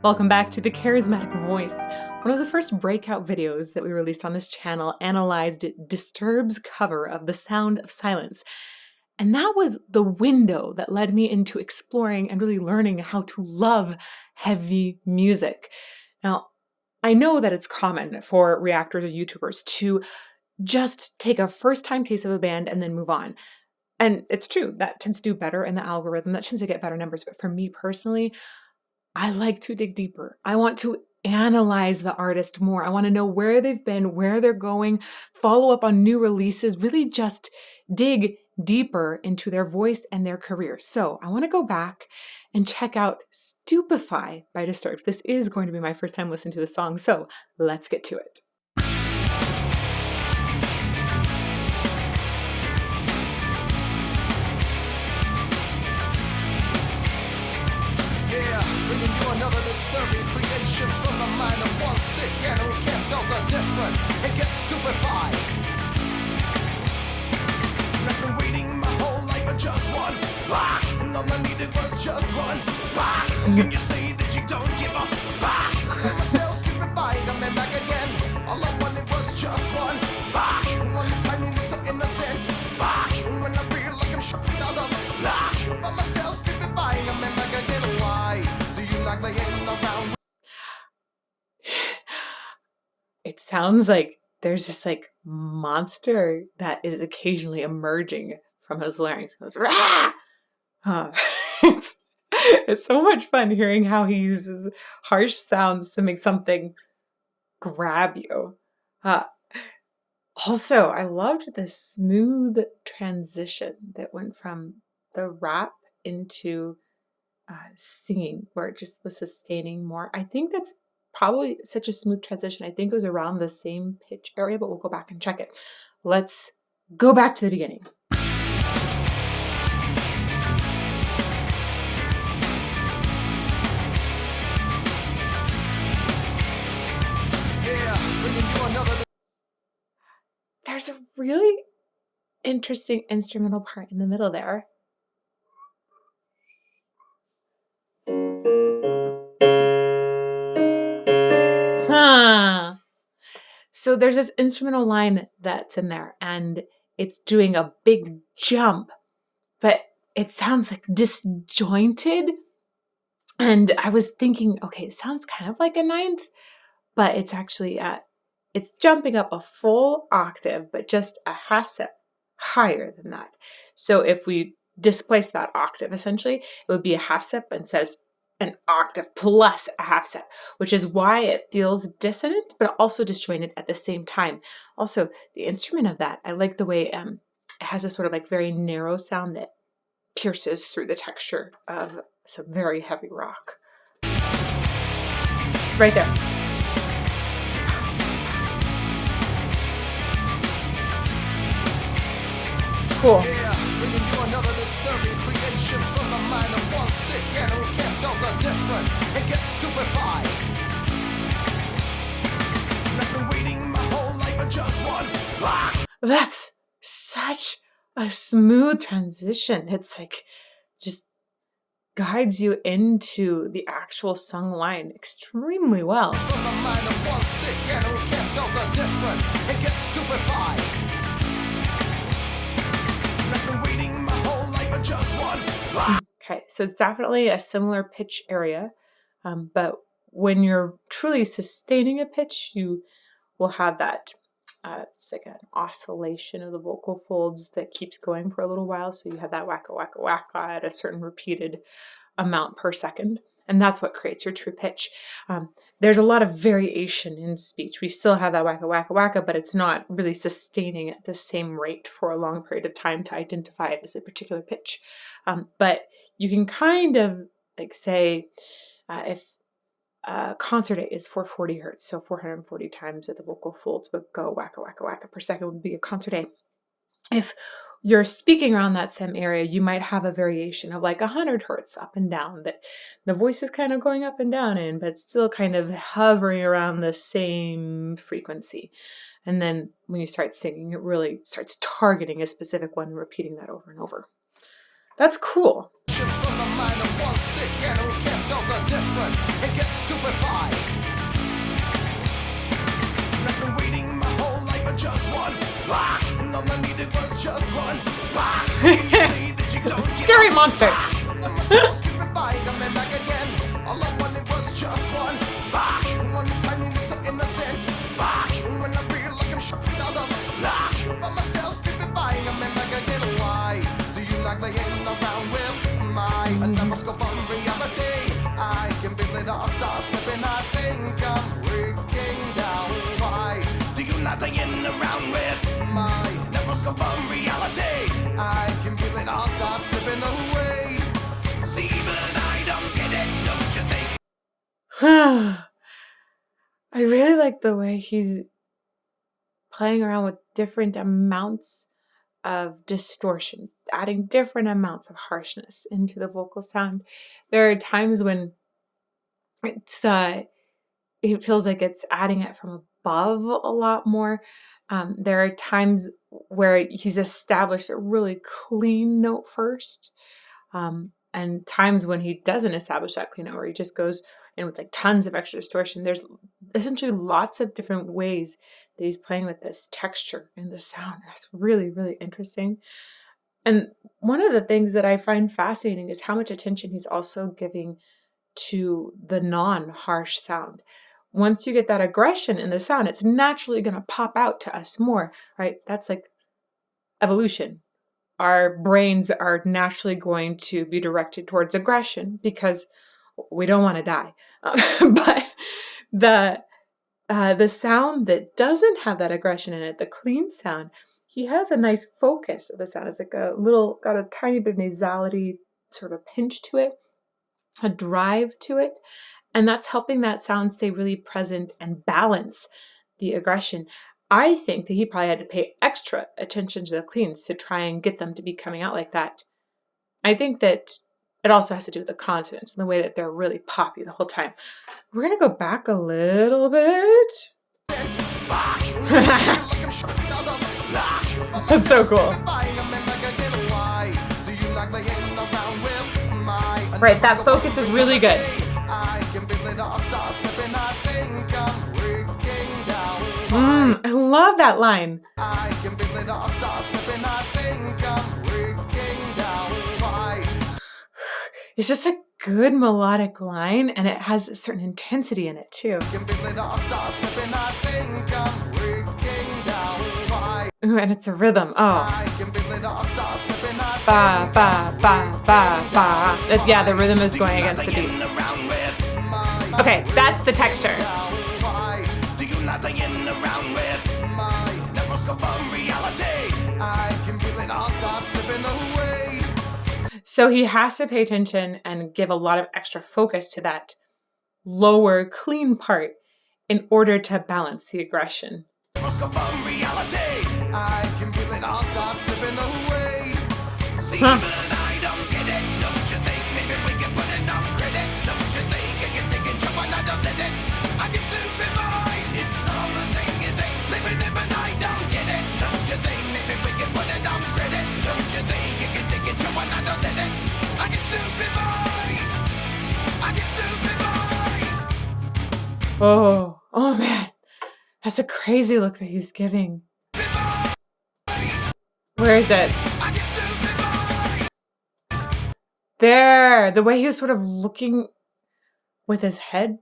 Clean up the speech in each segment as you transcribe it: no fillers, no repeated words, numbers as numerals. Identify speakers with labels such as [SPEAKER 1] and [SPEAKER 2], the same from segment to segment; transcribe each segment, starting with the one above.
[SPEAKER 1] Welcome back to the Charismatic Voice. One of the first breakout videos that we released on this channel analyzed Disturbed's cover of The Sound of Silence. And that was the window that led me into exploring and really learning how to love heavy music. Now, I know that it's common for reactors or YouTubers to just take a first-time taste of a band and then move on. And it's true, that tends to do better in the algorithm, that tends to get better numbers. But for me personally, I like to dig deeper. I want to analyze the artist more. I want to know where they've been, where they're going, follow up on new releases, really just dig deeper into their voice and their career. So I want to go back and check out Stupify by Disturbed. This is going to be my first time listening to the song, so let's get to it.
[SPEAKER 2] Bringing you another disturbing creation from the mind of one sick animal who can't tell the difference and gets stupefied. And I've been waiting my whole life for just one rock, and all I needed was just one rock. Can you say that you don't give a rock? I got myself stupefied, I'm back again. All I wanted was just one rock. One tiny little innocent rock. And when I feel like I'm shot out of luck, I got myself stupefied, I'm back again. Why? Around.
[SPEAKER 1] It sounds like there's this monster that is occasionally emerging from his larynx. It goes, rah! It's so much fun hearing how he uses harsh sounds to make something grab you. Also, I loved the smooth transition that went from the rap into singing, where it just was sustaining more. I think that's probably such a smooth transition. I think it was around the same pitch area, but we'll go back and check it. Let's go back to the beginning. There's a really interesting instrumental part in the middle there. So there's this instrumental line that's in there, and it's doing a big jump, but it sounds like disjointed. And I was thinking, okay, it sounds kind of like a ninth, but it's actually it's jumping up a full octave, but just a half step higher than that. So if we displace that octave, essentially, it would be a half step instead of an octave plus a half step, which is why it feels dissonant, but also disjointed at the same time. Also, the instrument of that, I like the way it has a sort of very narrow sound that pierces through the texture of some very heavy rock. Right there. Cool.
[SPEAKER 2] Bringing you another disturbing creation from the mind of one sick animal who can't tell the difference and gets stupefied. And I've been waiting my whole life for just one rock.
[SPEAKER 1] That's such a smooth transition. It's just guides you into the actual sung line extremely well.
[SPEAKER 2] From the mind of one sick animal who can't tell the difference and gets stupefied. Just one.
[SPEAKER 1] Okay, so it's definitely a similar pitch area, but when you're truly sustaining a pitch, you will have that it's like an oscillation of the vocal folds that keeps going for a little while. So you have that wacka wacka wacka at a certain repeated amount per second. And that's what creates your true pitch. There's a lot of variation in speech. We still have that wacka wacka wacka, but it's not really sustaining at the same rate for a long period of time to identify it as a particular pitch. But you can kind of say if a concert is 440 hertz, so 440 times that the vocal folds would go wacka wacka wacka per second would be a concert A. If you're speaking around that same area, you might have a variation of 100 hertz up and down that the voice is kind of going up and down in, but still kind of hovering around the same frequency. And then when you start singing, it really starts targeting a specific one and repeating that over and over. That's cool.
[SPEAKER 2] From the mind of one sick and who can't tell the difference and gets stupefied. I've been waiting my whole life for just one rock, and all I needed was just one rock.
[SPEAKER 1] Scary monster.
[SPEAKER 2] I'm myself stupefied, I'm back again. All I wanted was just one rock, one tiny little innocent rock. When I feel like I'm shot out of luck, I'm myself stupefied, I'm back again. Why do you like playing around with my never-scope on reality? I can feel it all start slipping, I think I'm breaking down. Why do you like playing around with my never-scope on reality? I can feel it all start slipping away. See, but I don't get it, don't you think?
[SPEAKER 1] I really like the way he's playing around with different amounts of distortion, adding different amounts of harshness into the vocal sound. There are times when it feels like it's adding it from above a lot more. There are times where he's established a really clean note first, and times when he doesn't establish that clean note, where he just goes in with like tons of extra distortion. There's essentially lots of different ways that he's playing with this texture and the sound. That's really, really interesting. And one of the things that I find fascinating is how much attention he's also giving to the non-harsh sound. Once you get that aggression in the sound, it's naturally going to pop out to us more, right? That's like evolution. Our brains are naturally going to be directed towards aggression because we don't want to die. But the sound that doesn't have that aggression in it, the clean sound, he has a nice focus of the sound. It's like got a tiny bit of nasality, sort of a pinch to it, a drive to it. And that's helping that sound stay really present and balance the aggression. I think that he probably had to pay extra attention to the cleans to try and get them to be coming out like that. I think that it also has to do with the consonants and the way that they're really poppy the whole time. We're going to go back a little bit. That's so cool. Right, that focus is really good. I love that line. It's just a good melodic line, and it has a certain intensity in it too. Ooh, and it's a rhythm. Oh. Ba, ba, ba, ba, ba. Yeah, the rhythm is going against the beat. Okay, that's the texture. So he has to pay attention and give a lot of extra focus to that lower, clean part in order to balance the aggression. Oh man, that's a crazy look that he's giving. Where is it? There, the way he was sort of looking with his head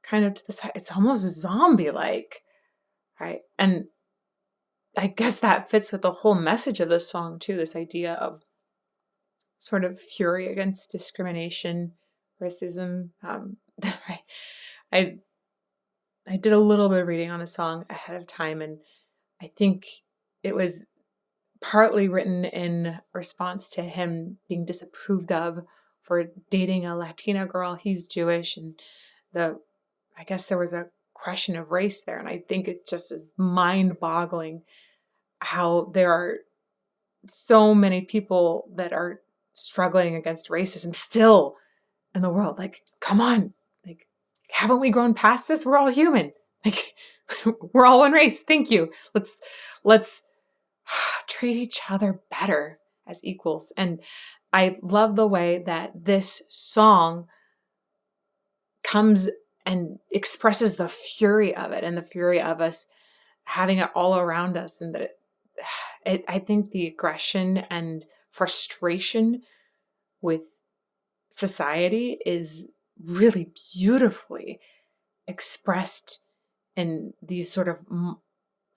[SPEAKER 1] kind of to the side, it's almost zombie-like, right? And I guess that fits with the whole message of this song too, this idea of sort of fury against discrimination, racism, right? I did a little bit of reading on the song ahead of time, and I think it was partly written in response to him being disapproved of for dating a Latina girl. He's Jewish, and I guess there was a question of race there, and I think it just is mind-boggling how there are so many people that are struggling against racism still in the world. Like, come on. Like, haven't we grown past this? We're all human. Like, we're all one race. Thank you. Let's treat each other better as equals. And I love the way that this song comes and expresses the fury of it and the fury of us having it all around us. And that I think the aggression and frustration with society is really beautifully expressed in these sort of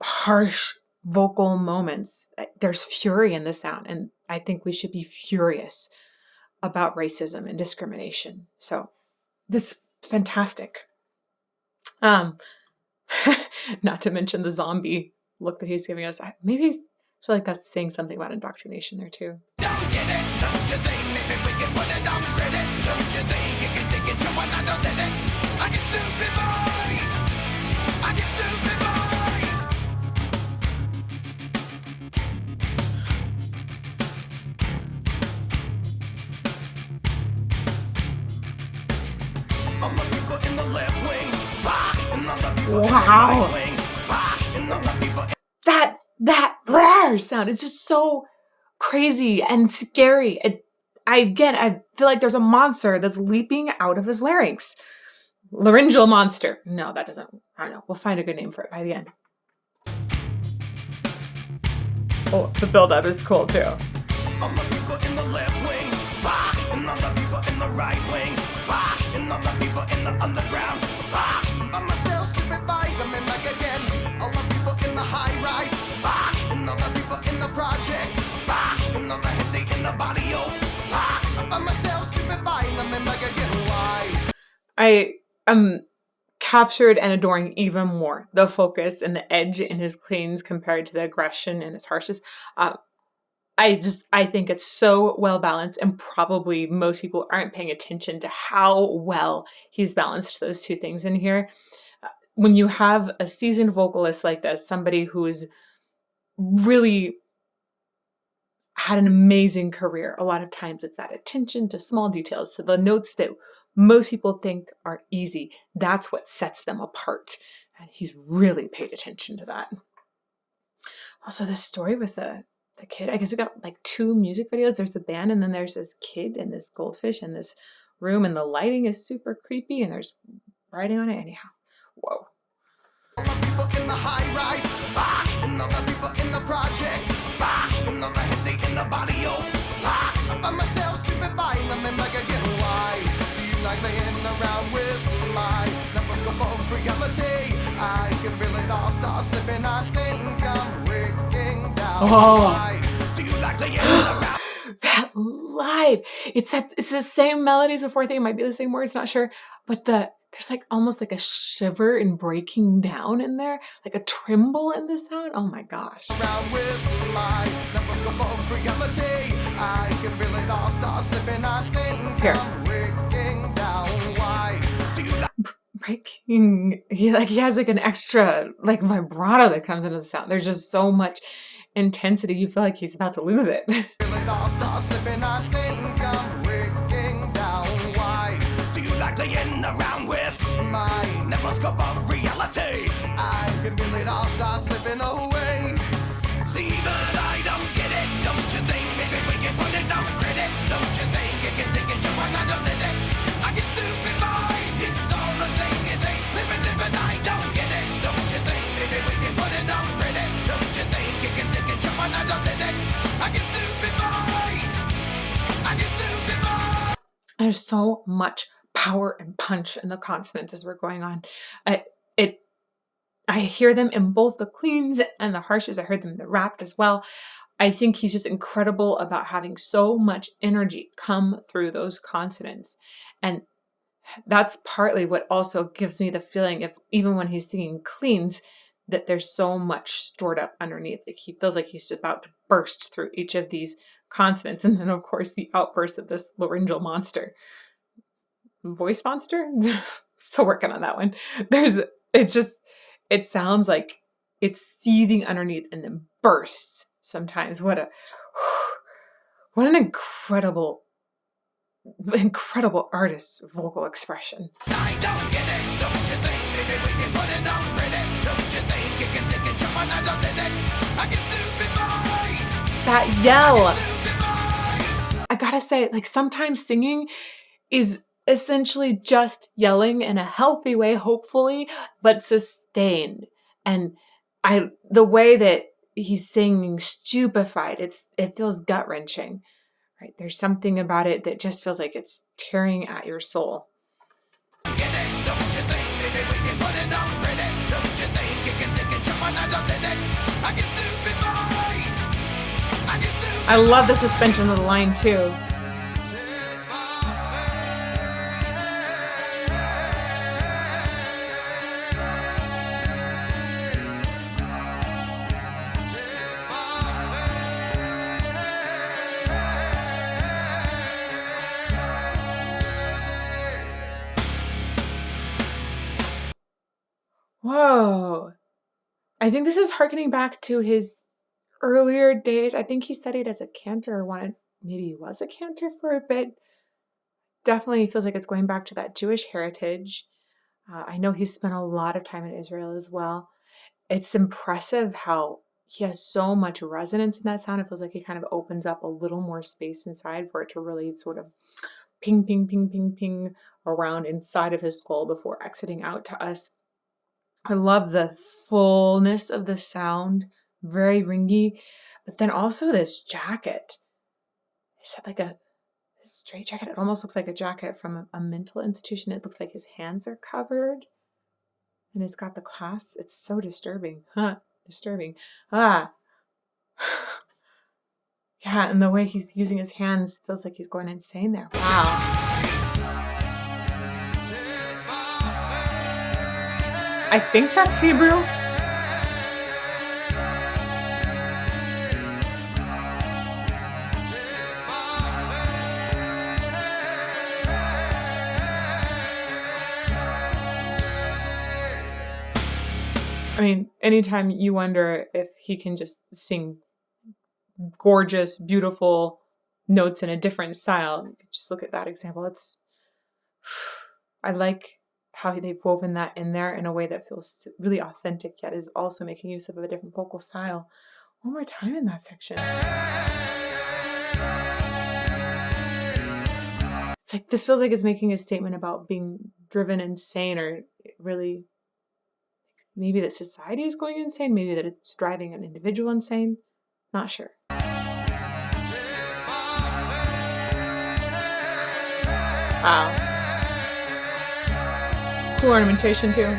[SPEAKER 1] harsh vocal moments. There's fury in the sound, and I think we should be furious about racism and discrimination. So that's fantastic. Not to mention the zombie look that he's giving us. Maybe I feel like that's saying something about indoctrination there too.
[SPEAKER 2] Don't get it, don't you think? Maybe we can put it on credit. Don't you think you can take it to another limit? I get Stupify. I get Stupify. All the people in the left wing, rock, and all the people in the right wing, rock, and all the people in
[SPEAKER 1] That roar sound is just so crazy and scary. I feel like there's a monster that's leaping out of his larynx. Laryngeal monster. No, that doesn't, I don't know. We'll find a good name for it by the end. Oh, the build-up is cool too.
[SPEAKER 2] all the people in the left wing, rock, and all the people in the right wing, rock, and all the people in the underground, rock. By myself, Stupefied, coming back again. All the people in the high rise, rock, and all the people in the projects, rock, and all the heads in the body, oh, rock. By myself, Stupefied, coming back again. Why?
[SPEAKER 1] I am captured and adoring even more the focus and the edge in his cleans compared to the aggression and his harshness. I think it's so well balanced, and probably most people aren't paying attention to how well he's balanced those two things in here. When you have a seasoned vocalist like this, somebody who's really had an amazing career, a lot of times it's that attention to small details, so the notes that most people think are easy, that's what sets them apart. And he's really paid attention to that. Also, this story with the kid, I guess we got like two music videos. There's the band, and then there's this kid and this goldfish in this room, and the lighting is super creepy, and there's writing on it. Anyhow, whoa.
[SPEAKER 2] All the people in the high rise, rock, and all the people in the projects, rock, and all the heads in the body, oh, rock. I'm by myself, Stupify, coming back again. Why do you like laying around with my neuroscope of reality? I can feel it all start slipping. I think I'm breaking down.
[SPEAKER 1] Oh.
[SPEAKER 2] Why do you like laying around?
[SPEAKER 1] That lied. It's the same melodies before. I think it might be the same words, not sure. But there's like almost like a shiver and breaking down in there, like a tremble in the sound. Oh my gosh.
[SPEAKER 2] Around with my neuroscope of reality. I can feel it all start slipping. I think
[SPEAKER 1] Here.
[SPEAKER 2] I'm breaking down. Why do you like
[SPEAKER 1] Breaking. He has like an extra like vibrato that comes into the sound. There's just so much intensity. You feel like he's about to lose it.
[SPEAKER 2] feel it all start slipping? I think I'm breaking down. Why do you like laying around with my neuroscope of reality? I can feel it all start slipping away. See that I don't get it, don't you think? Maybe we can put it on credit. Don't you think you can take it to another limit? I get Stupefied, it's all the same as a living. I don't get it, don't you think? Maybe we can put it on credit. Don't you think you can take it to another limit? I get Stupefied, I get Stupefied.
[SPEAKER 1] There's so much power and punch in the consonants as we're going on. I hear them in both the cleans and the harshes. I heard them in the rapped as well. I think he's just incredible about having so much energy come through those consonants. And that's partly what also gives me the feeling, if even when he's singing cleans, that there's so much stored up underneath. Like he feels like he's about to burst through each of these consonants. And then, of course, the outburst of this laryngeal monster. Voice monster? Still working on that one. It sounds like it's seething underneath and then bursts sometimes. What an incredible artist's vocal expression.
[SPEAKER 2] I don't get it, don't you think? Maybe we can put it on credit. Don't you think you can take it to another limit? I get Stupefied.
[SPEAKER 1] That yell.
[SPEAKER 2] Stupefied.
[SPEAKER 1] I gotta gotta say, like, sometimes singing is essentially just yelling in a healthy way, hopefully, but sustained. And the way that he's singing Stupefied, it feels gut-wrenching, right? There's something about it that just feels like it's tearing at your soul. I love the suspension of the line too. Whoa. I think this is harkening back to his earlier days. I think he studied as a cantor, maybe he was a cantor for a bit. Definitely feels like it's going back to that Jewish heritage. I know he spent a lot of time in Israel as well. It's impressive how he has so much resonance in that sound. It feels like he kind of opens up a little more space inside for it to really sort of ping, ping, ping, ping, ping around inside of his skull before exiting out to us. I love the fullness of the sound, very ringy, but then also this jacket. Is that like a straight jacket? It almost looks like a jacket from a mental institution. It looks like his hands are covered and it's got the clasps. It's so disturbing. Disturbing. Yeah, and the way he's using his hands feels like he's going insane there. Wow. I think that's Hebrew. I mean, anytime you wonder if he can just sing gorgeous, beautiful notes in a different style, you could just look at that example. I like how they've woven that in there in a way that feels really authentic, yet is also making use of a different vocal style. One more time in that section. It's like, this feels like it's making a statement about being driven insane, or really maybe that society is going insane, maybe that it's driving an individual insane. Not sure. Wow. Cool ornamentation too.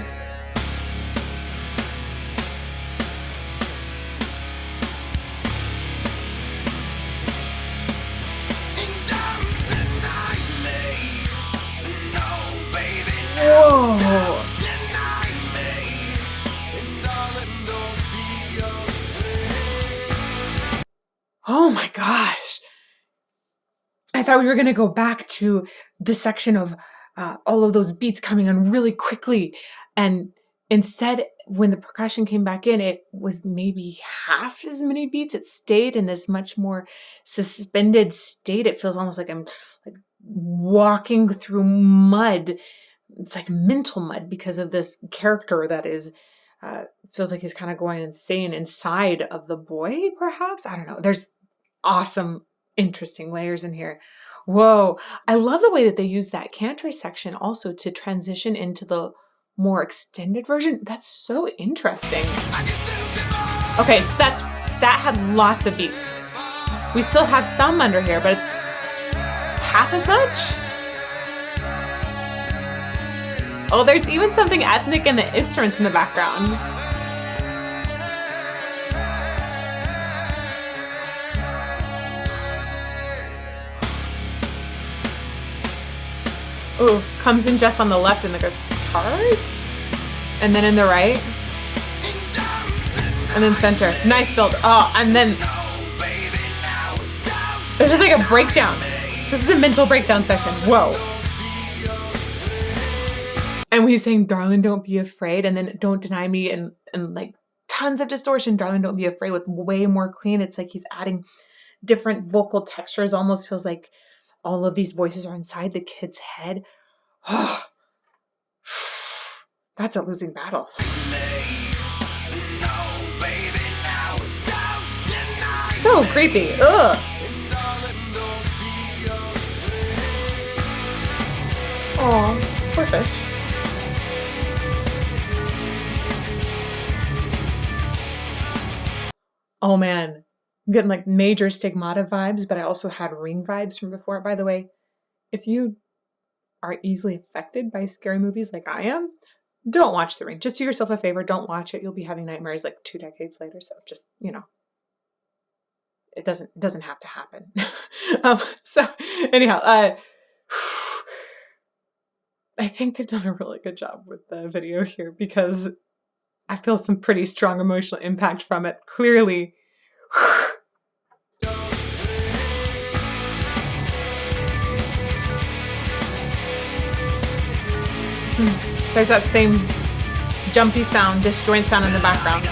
[SPEAKER 1] Whoa. Oh my gosh. I thought we were going to go back to the section of all of those beats coming on really quickly. And instead, when the percussion came back in, it was maybe half as many beats. It stayed in this much more suspended state. It feels almost like I'm like walking through mud. It's like mental mud because of this character that is, feels like he's kind of going insane inside of the boy, perhaps. I don't know. There's awesome, interesting layers in here. Whoa. I love the way that they use that cantor section also to transition into the more extended version. That's so interesting. Okay, so that had lots of beats. We still have some under here, but it's half as much. Oh, there's even something ethnic in the instruments in the background. Ooh, comes in just on the left in the guitars, and then in the right, and then center. Nice build. Oh, and then this is like a breakdown. This is a mental breakdown section. Whoa. And when he's saying, darling, don't be afraid, and then don't deny me, and like tons of distortion, darling, don't be afraid, with way more clean. It's like he's adding different vocal textures. Almost feels like all of these voices are inside the kid's head. Oh, that's a losing battle. So creepy. Ugh. Aw, poor fish. Oh man, I'm getting like major stigmata vibes, but I also had ring vibes from before. By the way, if you are easily affected by scary movies like I am, don't watch The Ring. Just do yourself a favor, don't watch it. You'll be having nightmares like 2 decades later. So just, it doesn't have to happen. So anyhow, I think they've done a really good job with the video here because I feel some pretty strong emotional impact from it. Clearly. There's that same jumpy sound, disjoint sound in the background.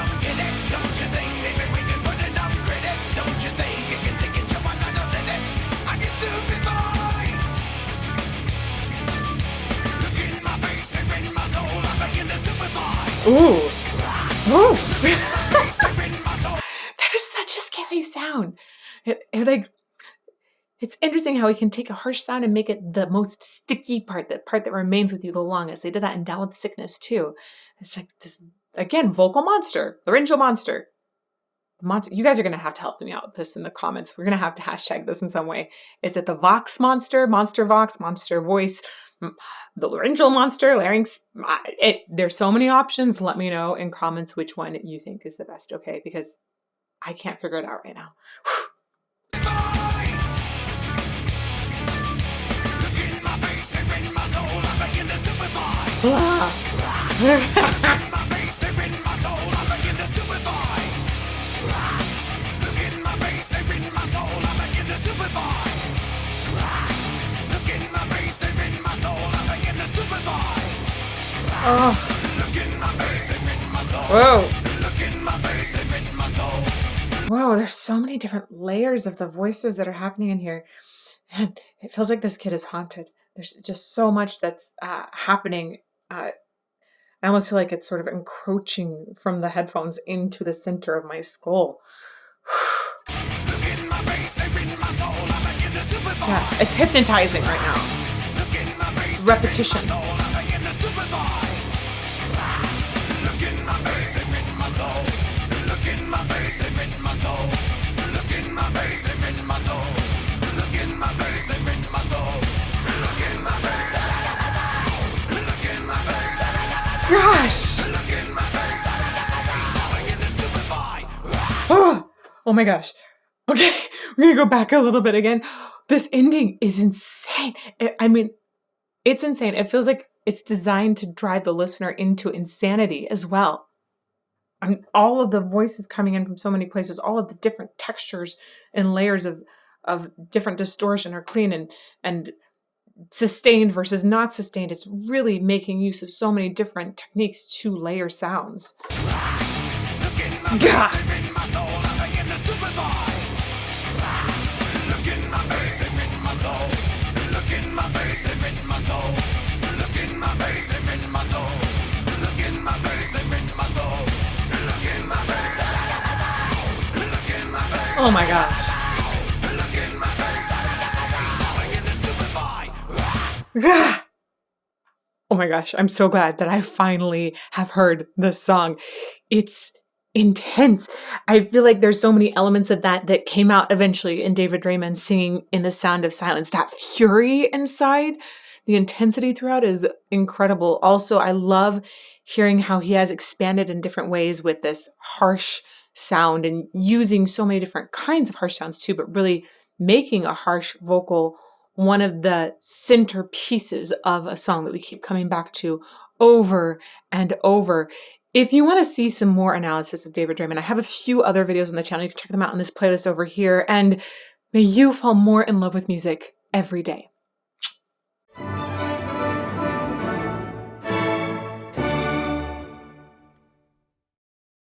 [SPEAKER 1] Ooh. Ooh. That is such a scary sound. It's interesting how we can take a harsh sound and make it the most sticky part, the part that remains with you the longest. They did that in Down with the Sickness too. It's like this, again, vocal monster, laryngeal monster. You guys are going to have to help me out with this in the comments. We're going to have to hashtag this in some way. It's at the Vox monster, monster Vox, monster voice, the laryngeal monster, larynx. There's so many options. Let me know in comments which one you think is the best, okay? Because I can't figure it out right now. Oh. Whoa. Whoa, there's so many different layers of the voices that are happening in here. And it feels like this kid is haunted. There's just so much that's happening. I almost feel like it's sort of encroaching from the headphones into the center of my skull. Yeah, it's hypnotizing right now. Repetition. Gosh! Oh my gosh. Okay, we're gonna go back a little bit again. This ending is insane. It's insane. It feels like it's designed to drive the listener into insanity as well. And all of the voices coming in from so many places, all of the different textures and layers of different distortion or clean and sustained versus not sustained. It's really making use of so many different techniques to layer sounds. Gah! Oh my gosh. Oh my gosh, I'm so glad that I finally have heard this song. It's intense. I feel like there's so many elements of that came out eventually in David Draiman singing in The Sound of Silence. That fury inside, the intensity throughout is incredible. Also, I love hearing how he has expanded in different ways with this harsh sound and using so many different kinds of harsh sounds too, but really making a harsh vocal one of the centerpieces of a song that we keep coming back to over and over. If you want to see some more analysis of David Draiman, I have a few other videos on the channel. You can check them out in this playlist over here. And may you fall more in love with music every day.